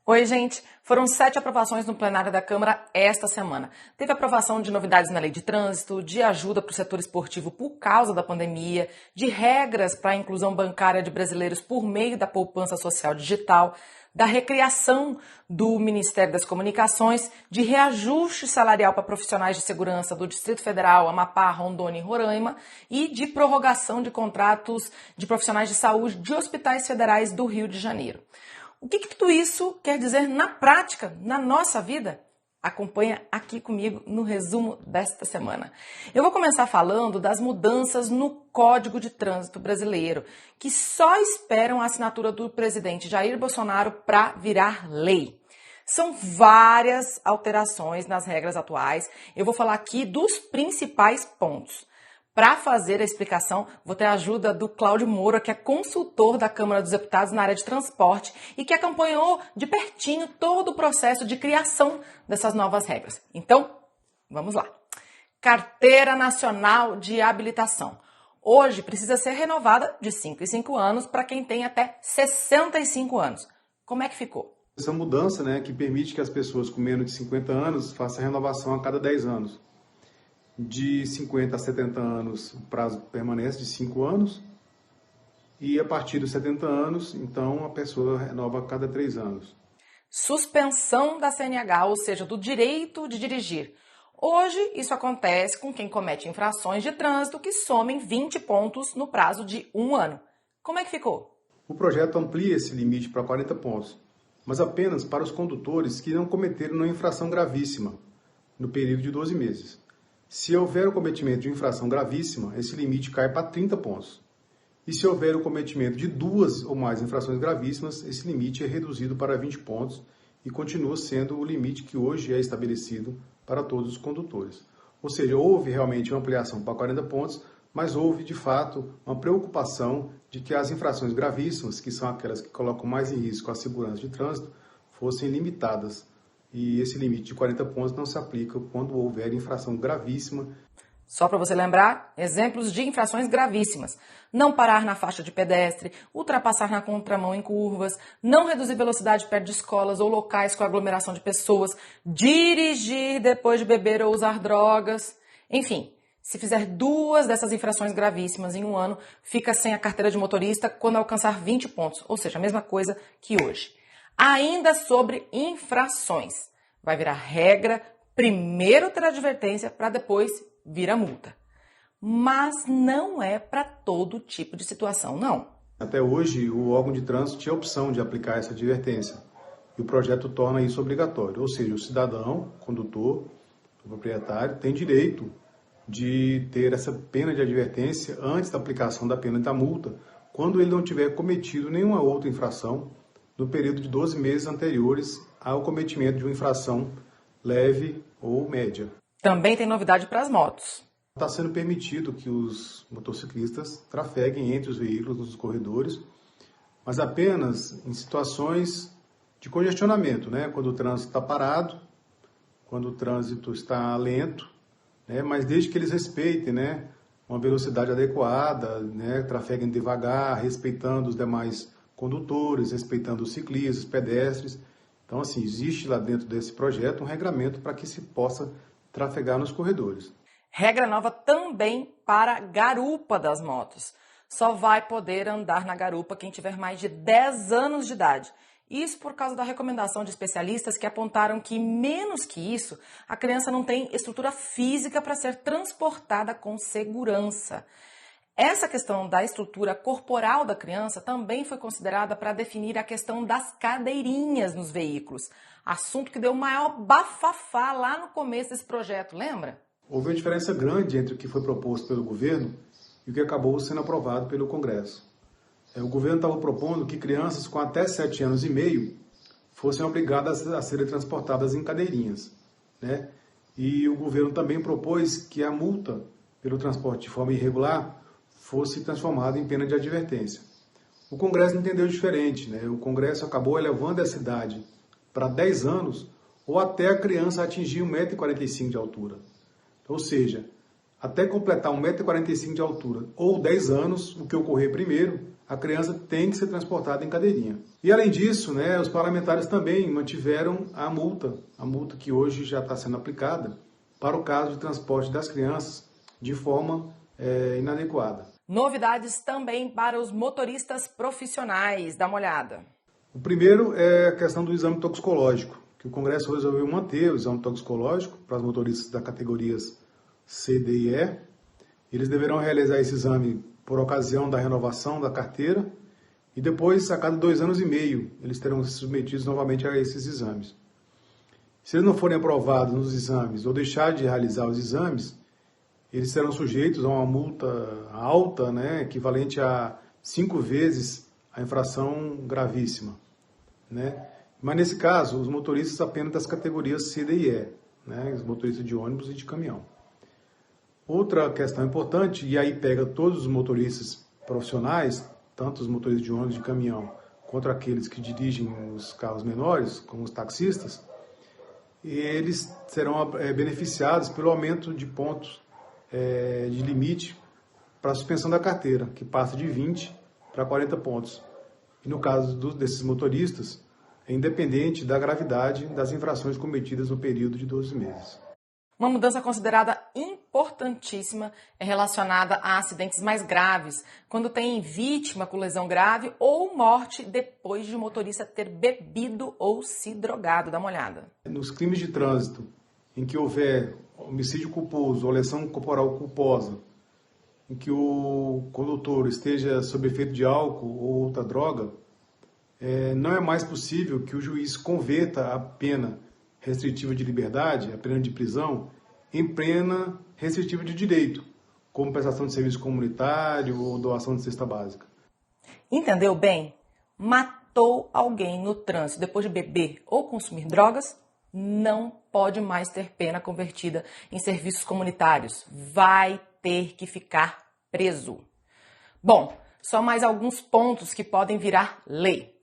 Oi, gente! Foram 7 aprovações no plenário da Câmara esta semana. Teve aprovação de novidades na lei de trânsito, de ajuda para o setor esportivo por causa da pandemia, de regras para a inclusão bancária de brasileiros por meio da poupança social digital, da recriação do Ministério das Comunicações, de reajuste salarial para profissionais de segurança do Distrito Federal, Amapá, Rondônia e Roraima e de prorrogação de contratos de profissionais de saúde de hospitais federais do Rio de Janeiro. O que tudo isso quer dizer na prática, na nossa vida? Acompanha aqui comigo no resumo desta semana. Eu vou começar falando das mudanças no Código de Trânsito brasileiro, que só esperam a assinatura do presidente Jair Bolsonaro para virar lei. São várias alterações nas regras atuais. Eu vou falar aqui dos principais pontos. Para fazer a explicação, vou ter a ajuda do Cláudio Moura, que é consultor da Câmara dos Deputados na área de transporte e que acompanhou de pertinho todo o processo de criação dessas novas regras. Então, vamos lá. Carteira Nacional de Habilitação. Hoje precisa ser renovada de 5 em 5 anos para quem tem até 65 anos. Como é que ficou? Essa mudança, que permite que as pessoas com menos de 50 anos façam a renovação a cada 10 anos. De 50 a 70 anos, o prazo permanece de 5 anos. E a partir dos 70 anos, então, a pessoa renova a cada 3 anos. Suspensão da CNH, ou seja, do direito de dirigir. Hoje, isso acontece com quem comete infrações de trânsito que somem 20 pontos no prazo de 1 ano. Como é que ficou? O projeto amplia esse limite para 40 pontos, mas apenas para os condutores que não cometeram uma infração gravíssima no período de 12 meses. Se houver o cometimento de infração gravíssima, esse limite cai para 30 pontos. E se houver o cometimento de 2 ou mais infrações gravíssimas, esse limite é reduzido para 20 pontos e continua sendo o limite que hoje é estabelecido para todos os condutores. Ou seja, houve realmente uma ampliação para 40 pontos, mas houve, de fato, uma preocupação de que as infrações gravíssimas, que são aquelas que colocam mais em risco a segurança de trânsito, fossem limitadas. E esse limite de 40 pontos não se aplica quando houver infração gravíssima. Só para você lembrar, exemplos de infrações gravíssimas. Não parar na faixa de pedestre, ultrapassar na contramão em curvas, não reduzir velocidade perto de escolas ou locais com aglomeração de pessoas, dirigir depois de beber ou usar drogas. Enfim, se fizer 2 dessas infrações gravíssimas em 1 ano, fica sem a carteira de motorista quando alcançar 20 pontos, ou seja, a mesma coisa que hoje. Ainda sobre infrações. Vai virar regra, primeiro ter advertência para depois vir a multa. Mas não é para todo tipo de situação, não. Até hoje, o órgão de trânsito tinha a opção de aplicar essa advertência. E o projeto torna isso obrigatório. Ou seja, o cidadão, condutor, o proprietário, tem direito de ter essa pena de advertência antes da aplicação da pena da multa, quando ele não tiver cometido nenhuma outra infração no período de 12 meses anteriores ao cometimento de uma infração leve ou média. Também tem novidade para as motos. Está sendo permitido que os motociclistas trafeguem entre os veículos nos corredores, mas apenas em situações de congestionamento, quando o trânsito está parado, quando o trânsito está lento, mas desde que eles respeitem uma velocidade adequada, trafeguem devagar, respeitando os demais condutores, respeitando os ciclistas, pedestres. Então, assim, existe lá dentro desse projeto um regramento para que se possa trafegar nos corredores. Regra nova também para garupa das motos. Só vai poder andar na garupa quem tiver mais de 10 anos de idade. Isso por causa da recomendação de especialistas que apontaram que, menos que isso, a criança não tem estrutura física para ser transportada com segurança. Essa questão da estrutura corporal da criança também foi considerada para definir a questão das cadeirinhas nos veículos. Assunto que deu o maior bafafá lá no começo desse projeto, lembra? Houve uma diferença grande entre o que foi proposto pelo governo e o que acabou sendo aprovado pelo Congresso. O governo estava propondo que crianças com até 7 anos e meio fossem obrigadas a serem transportadas em cadeirinhas. E o governo também propôs que a multa pelo transporte de forma irregular fosse transformada em pena de advertência. O Congresso entendeu diferente. O Congresso acabou elevando essa idade para 10 anos ou até a criança atingir 1,45 m de altura. Ou seja, até completar 1,45 m de altura ou 10 anos, o que ocorrer primeiro, a criança tem que ser transportada em cadeirinha. E além disso, né, os parlamentares também mantiveram a multa que hoje já está sendo aplicada para o caso de transporte das crianças de forma inadequada. Novidades também para os motoristas profissionais. Dá uma olhada. O primeiro é a questão do exame toxicológico, que o Congresso resolveu manter o exame toxicológico para os motoristas das categorias C, D e E. Eles deverão realizar esse exame por ocasião da renovação da carteira e depois, a cada 2 anos e meio, eles terão sido submetidos novamente a esses exames. Se eles não forem aprovados nos exames ou deixar de realizar os exames, eles serão sujeitos a uma multa alta, né, equivalente a 5 vezes a infração gravíssima, né? Mas nesse caso, os motoristas apenas das categorias C, D e E, né, os motoristas de ônibus e de caminhão. Outra questão importante, e aí pega todos os motoristas profissionais, tanto os motoristas de ônibus e de caminhão, quanto aqueles que dirigem os carros menores, como os taxistas, eles serão beneficiados pelo aumento de pontos de limite para a suspensão da carteira, que passa de 20 para 40 pontos. E no caso desses motoristas, é independente da gravidade das infrações cometidas no período de 12 meses. Uma mudança considerada importantíssima é relacionada a acidentes mais graves, quando tem vítima com lesão grave ou morte depois de o motorista ter bebido ou se drogado. Dá uma olhada. Nos crimes de trânsito em que houver homicídio culposo ou lesão corporal culposa, em que o condutor esteja sob efeito de álcool ou outra droga, não é mais possível que o juiz converta a pena restritiva de liberdade, a pena de prisão, em pena restritiva de direito, como prestação de serviço comunitário ou doação de cesta básica. Entendeu bem? Matou alguém no trânsito depois de beber ou consumir drogas, não pode mais ter pena convertida em serviços comunitários. Vai ter que ficar preso. Bom, só mais alguns pontos que podem virar lei.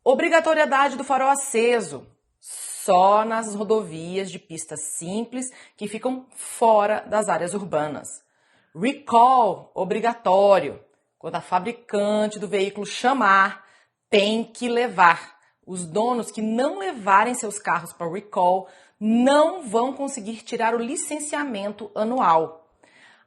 Obrigatoriedade do farol aceso. Só nas rodovias de pista simples que ficam fora das áreas urbanas. Recall obrigatório. Quando a fabricante do veículo chamar, tem que levar. Os donos que não levarem seus carros para o recall não vão conseguir tirar o licenciamento anual.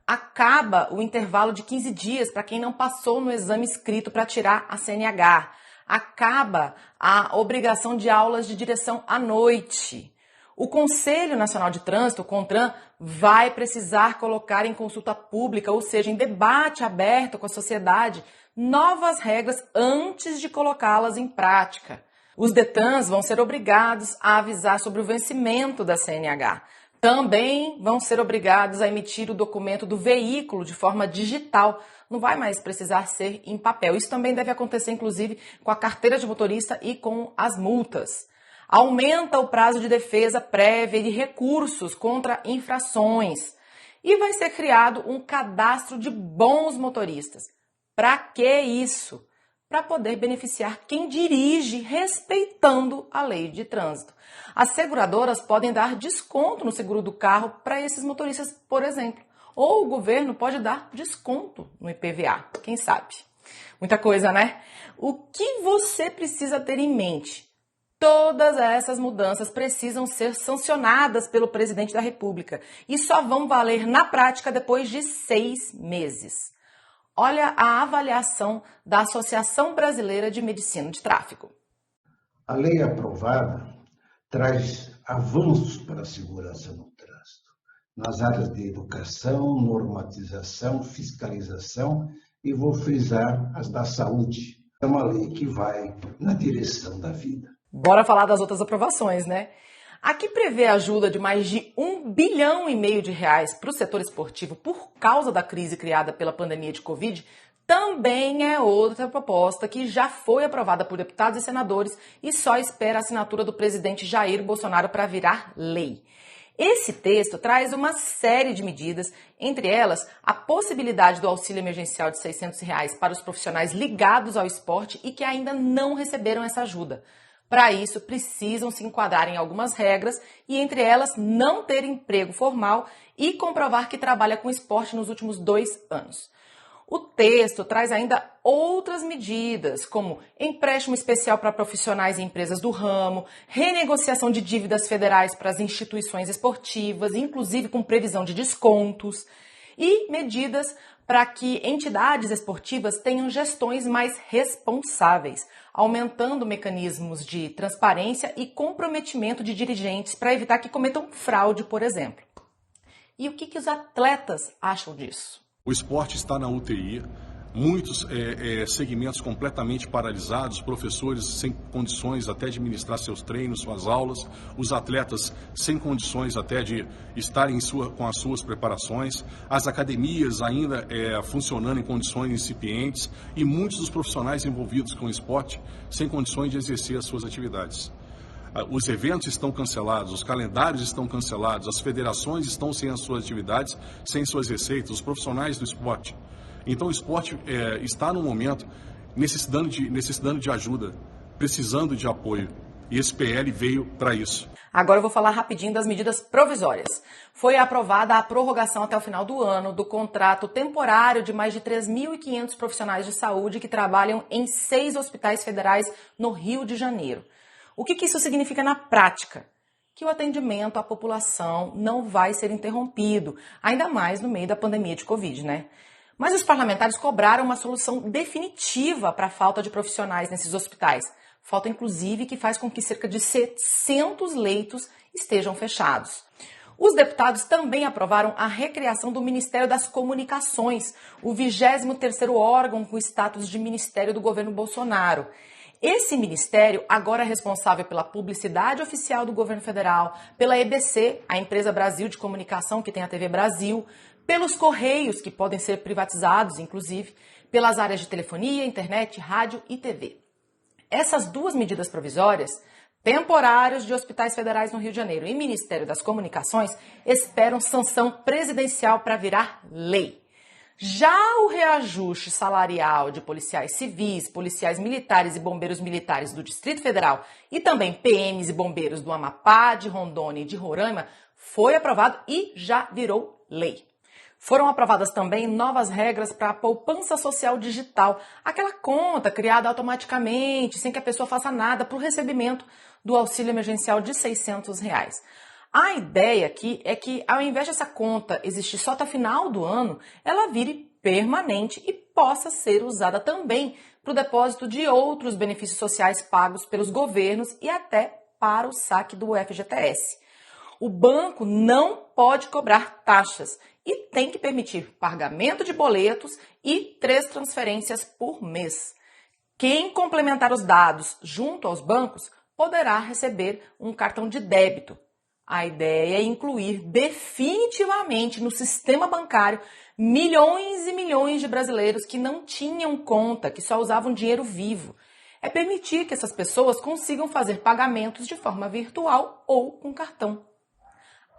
Acaba o intervalo de 15 dias para quem não passou no exame escrito para tirar a CNH. Acaba a obrigação de aulas de direção à noite. O Conselho Nacional de Trânsito, o CONTRAN, vai precisar colocar em consulta pública, ou seja, em debate aberto com a sociedade, novas regras antes de colocá-las em prática. Os DETRANs vão ser obrigados a avisar sobre o vencimento da CNH. Também vão ser obrigados a emitir o documento do veículo de forma digital. Não vai mais precisar ser em papel. Isso também deve acontecer, inclusive, com a carteira de motorista e com as multas. Aumenta o prazo de defesa prévia e de recursos contra infrações. E vai ser criado um cadastro de bons motoristas. Para que isso? Para poder beneficiar quem dirige respeitando a lei de trânsito. As seguradoras podem dar desconto no seguro do carro para esses motoristas, por exemplo. Ou o governo pode dar desconto no IPVA, quem sabe? Muita coisa, né? O que você precisa ter em mente? Todas essas mudanças precisam ser sancionadas pelo presidente da República e só vão valer na prática depois de 6 meses. Olha a avaliação da Associação Brasileira de Medicina de Tráfego. A lei aprovada traz avanços para a segurança no trânsito, nas áreas de educação, normatização, fiscalização e vou frisar as da saúde. É uma lei que vai na direção da vida. Bora falar das outras aprovações, né? Aqui prevê ajuda de mais de R$1,5 bilhão de reais para o setor esportivo por causa da crise criada pela pandemia de Covid, também é outra proposta que já foi aprovada por deputados e senadores e só espera a assinatura do presidente Jair Bolsonaro para virar lei. Esse texto traz uma série de medidas, entre elas a possibilidade do auxílio emergencial de R$600 para os profissionais ligados ao esporte e que ainda não receberam essa ajuda. Para isso, precisam se enquadrar em algumas regras e, entre elas, não ter emprego formal e comprovar que trabalha com esporte nos últimos 2 anos. O texto traz ainda outras medidas, como empréstimo especial para profissionais e empresas do ramo, renegociação de dívidas federais para as instituições esportivas, inclusive com previsão de descontos, e medidas para que entidades esportivas tenham gestões mais responsáveis, aumentando mecanismos de transparência e comprometimento de dirigentes para evitar que cometam fraude, por exemplo. E o que os atletas acham disso? O esporte está na UTI, muitos segmentos completamente paralisados, professores sem condições até de ministrar seus treinos, suas aulas, os atletas sem condições até de estarem com as suas preparações, as academias ainda funcionando em condições incipientes e muitos dos profissionais envolvidos com o esporte sem condições de exercer as suas atividades. Os eventos estão cancelados, os calendários estão cancelados, as federações estão sem as suas atividades, sem suas receitas, os profissionais do esporte. Então o esporte está no momento necessitando de ajuda, precisando de apoio. E esse PL veio para isso. Agora eu vou falar rapidinho das medidas provisórias. Foi aprovada a prorrogação até o final do ano do contrato temporário de mais de 3.500 profissionais de saúde que trabalham em 6 hospitais federais no Rio de Janeiro. O que isso significa na prática? Que o atendimento à população não vai ser interrompido, ainda mais no meio da pandemia de Covid, né? Mas os parlamentares cobraram uma solução definitiva para a falta de profissionais nesses hospitais. Falta, inclusive, que faz com que cerca de 700 leitos estejam fechados. Os deputados também aprovaram a recriação do Ministério das Comunicações, o 23º órgão com status de Ministério do governo Bolsonaro. Esse ministério agora é responsável pela publicidade oficial do governo federal, pela EBC, a Empresa Brasil de Comunicação, que tem a TV Brasil, pelos Correios, que podem ser privatizados, inclusive, pelas áreas de telefonia, internet, rádio e TV. Essas duas medidas provisórias, temporários de hospitais federais no Rio de Janeiro e Ministério das Comunicações, esperam sanção presidencial para virar lei. Já o reajuste salarial de policiais civis, policiais militares e bombeiros militares do Distrito Federal e também PMs e bombeiros do Amapá, de Rondônia e de Roraima foi aprovado e já virou lei. Foram aprovadas também novas regras para a poupança social digital, aquela conta criada automaticamente, sem que a pessoa faça nada para o recebimento do auxílio emergencial de R$ 600. A ideia aqui é que, ao invés dessa conta existir só até o final do ano, ela vire permanente e possa ser usada também para o depósito de outros benefícios sociais pagos pelos governos e até para o saque do FGTS. O banco não pode cobrar taxas e tem que permitir pagamento de boletos e 3 transferências por mês. Quem complementar os dados junto aos bancos poderá receber um cartão de débito. A ideia é incluir definitivamente no sistema bancário milhões e milhões de brasileiros que não tinham conta, que só usavam dinheiro vivo. É permitir que essas pessoas consigam fazer pagamentos de forma virtual ou com cartão.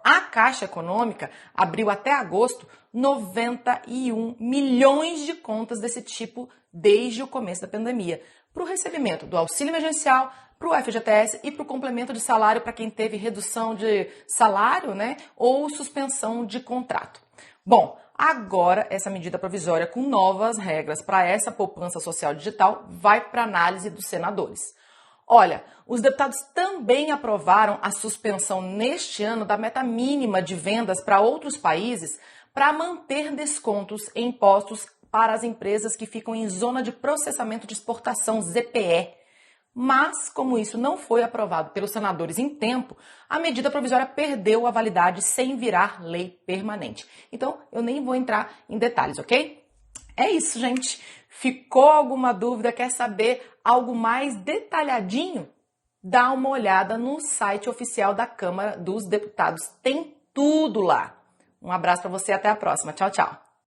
A Caixa Econômica abriu até agosto 91 milhões de contas desse tipo desde o começo da pandemia, para o recebimento do auxílio emergencial, para o FGTS e para o complemento de salário para quem teve redução de salário, né, ou suspensão de contrato. Bom, agora essa medida provisória com novas regras para essa poupança social digital vai para análise dos senadores. Olha, os deputados também aprovaram a suspensão neste ano da meta mínima de vendas para outros países para manter descontos em impostos para as empresas que ficam em zona de processamento de exportação, ZPE. Mas, como isso não foi aprovado pelos senadores em tempo, a medida provisória perdeu a validade sem virar lei permanente. Então, eu nem vou entrar em detalhes, ok? É isso, gente. Ficou alguma dúvida? Quer saber algo mais detalhadinho? Dá uma olhada no site oficial da Câmara dos Deputados. Tem tudo lá. Um abraço para você e até a próxima. Tchau, tchau.